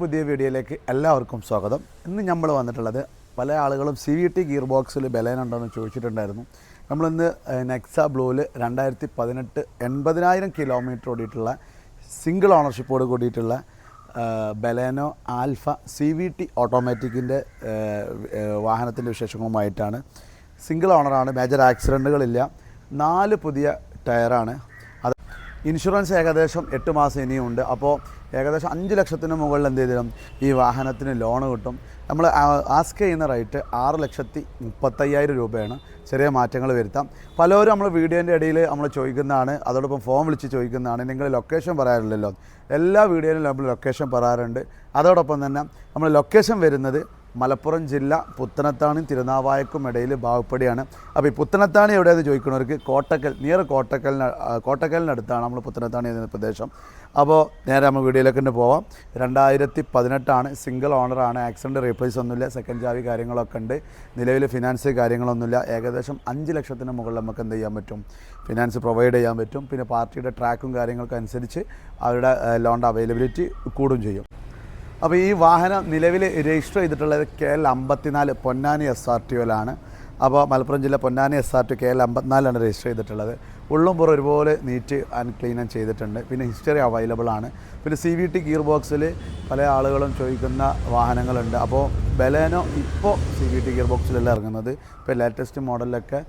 പുതിയ വീഡിയോയിലേക്ക് എല്ലാവർക്കും സ്വാഗതം. ഇന്ന് നമ്മൾ വന്നിട്ടുള്ളത് പല ആളുകളും CVT ഗിയർ ബോക്സിൽ ബലേനുണ്ടോ എന്ന് ചോദിച്ചിട്ടുണ്ടായിരുന്നു. നമ്മളിന്ന് നെക്സ ബ്ലൂവിൽ 2018 80,000 കിലോമീറ്റർ ഓടിയിട്ടുള്ള സിംഗിൾ ഓണർഷിപ്പോട് കൂടിയിട്ടുള്ള ബലേനോ ആൽഫ CVT ഓട്ടോമാറ്റിക്കിൻ്റെ വാഹനത്തിൻ്റെ വിശേഷങ്ങളുമായിട്ടാണ്. സിംഗിൾ ഓണറാണ്, മേജർ ആക്സിഡൻറ്റുകളില്ല, 4 പുതിയ ടയറാണ്. അത് ഇൻഷുറൻസ് ഏകദേശം 8 മാസം ഇനിയുണ്ട്. അപ്പോൾ ഏകദേശം 5 ലക്ഷത്തിന് മുകളിൽ എന്ത് ചെയ്തിരും ഈ വാഹനത്തിന് ലോൺ കിട്ടും. നമ്മൾ ആസ്ക് ചെയ്യുന്ന റേറ്റ് 6,35,000 രൂപയാണ്. ചെറിയ മാറ്റങ്ങൾ വരുത്താം. പലരും നമ്മൾ വീഡിയോൻ്റെ ഇടയിൽ നമ്മൾ ചോദിക്കുന്നതാണ്, അതോടൊപ്പം ഫോൺ വിളിച്ച് ചോദിക്കുന്നതാണ്, നിങ്ങൾ ലൊക്കേഷൻ പറയാറില്ലല്ലോ. എല്ലാ വീഡിയോയിലും നമ്മൾ ലൊക്കേഷൻ പറയാറുണ്ട്. അതോടൊപ്പം തന്നെ നമ്മൾ ലൊക്കേഷൻ വരുന്നത് മലപ്പുറം ജില്ല പുത്തനത്താണി തിരുനാവായക്കും ഇടയിൽ ബാവപ്പടിയാണ്. അപ്പോൾ ഈ പുത്തനത്താണി എവിടെയെന്ന് ചോദിക്കുന്നവർക്ക് കോട്ടക്കൽ നിയർ കോട്ടക്കലിനടുത്താണ് നമ്മൾ പുത്തനത്താണി എന്ന പ്രദേശം. അപ്പോൾ നേരെ നമ്മൾ വീഡിയോയിലേക്ക് തന്നെ പോവാം. 2018 സിംഗിൾ ഓണറാണ്, ആക്സിഡൻറ്റ് റീപ്ലേസ് ഒന്നുമില്ല, സെക്കൻഡ് ചാവി കാര്യങ്ങളൊക്കെ ഉണ്ട്. നിലവിൽ ഫിനാൻസ് കാര്യങ്ങളൊന്നുമില്ല. ഏകദേശം 5 ലക്ഷത്തിന് മുകളിൽ നമുക്ക് എന്ത് ചെയ്യാൻ പറ്റും, ഫിനാൻസ് പ്രൊവൈഡ് ചെയ്യാൻ പറ്റും. പിന്നെ പാർട്ടിയുടെ ട്രാക്കും കാര്യങ്ങൾക്കും അനുസരിച്ച് അവരുടെ ലോണിൻ്റെ അവൈലബിലിറ്റി കൂടും ചെയ്യും. അപ്പോൾ ഈ വാഹനം നിലവിൽ രജിസ്റ്റർ ചെയ്തിട്ടുള്ളത് KL 54 പൊന്നാനി SRTOയിലാണ്. അപ്പോൾ മലപ്പുറം ജില്ല പൊന്നാനി SRTO KL 54 രജിസ്റ്റർ ചെയ്തിട്ടുള്ളത്. ഉള്ളും പുറം ഒരുപോലെ നീറ്റ് ആൻഡ് ക്ലീൻ ചെയ്തിട്ടുണ്ട്. പിന്നെ ഹിസ്റ്ററി അവൈലബിൾ ആണ്. പിന്നെ CVT ഗിയർ ബോക്സിൽ പല ആളുകളും ചോദിക്കുന്ന വാഹനങ്ങളുണ്ട്. അപ്പോൾ ബലേനോ ഇപ്പോൾ CVT ഗിയർ ബോക്സിലല്ല ഇറങ്ങുന്നത്. ഇപ്പോൾ ലേറ്റസ്റ്റ് മോഡലിലൊക്കെ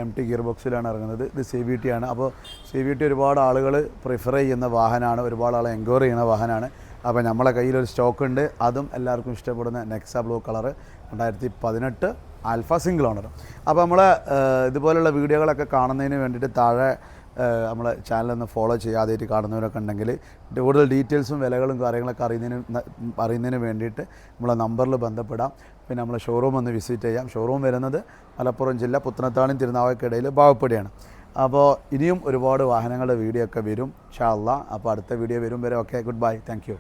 MT ഗിയർ ബോക്സിലാണ് ഇറങ്ങുന്നത്. ഇത് CVT ആണ്. അപ്പോൾ CVT ഒരുപാട് ആളുകൾ പ്രിഫർ ചെയ്യുന്ന വാഹനമാണ്, ഒരുപാട് ആൾ എൻക്വയറി ചെയ്യുന്ന വാഹനമാണ്. അപ്പോൾ നമ്മളെ കയ്യിലൊരു സ്റ്റോക്ക് ഉണ്ട്, അതും എല്ലാവർക്കും ഇഷ്ടപ്പെടുന്ന Nexa blue colour 2018 alpha single owner. അപ്പോൾ നമ്മൾ ഇതുപോലുള്ള വീഡിയോകളൊക്കെ കാണുന്നതിന് വേണ്ടിയിട്ട് താഴെ നമ്മളെ ചാനലൊന്ന് ഫോളോ ചെയ്യാതെയായിട്ട് കാണുന്നവരൊക്കെ ഉണ്ടെങ്കിൽ കൂടുതൽ ഡീറ്റെയിൽസും വിലകളും കാര്യങ്ങളൊക്കെ അറിയുന്നതിന് വേണ്ടിയിട്ട് നമ്മളെ നമ്പറിൽ ബന്ധപ്പെടാം. പിന്നെ നമ്മളെ ഷോറൂം ഒന്ന് വിസിറ്റ് ചെയ്യാം. ഷോറൂം വരുന്നത് മലപ്പുറം ജില്ല പുത്തനത്താണി തിരുനാവായക്കിടയിൽ ബാവപ്പടിയാണ്. അപ്പോൾ ഇനിയും ഒരുപാട് വാഹനങ്ങളുടെ വീഡിയോ ഒക്കെ വരും ഇൻഷാ അല്ലാഹ്. അപ്പോൾ അടുത്ത വീഡിയോ വരും വരെ okay, good bye, thank you.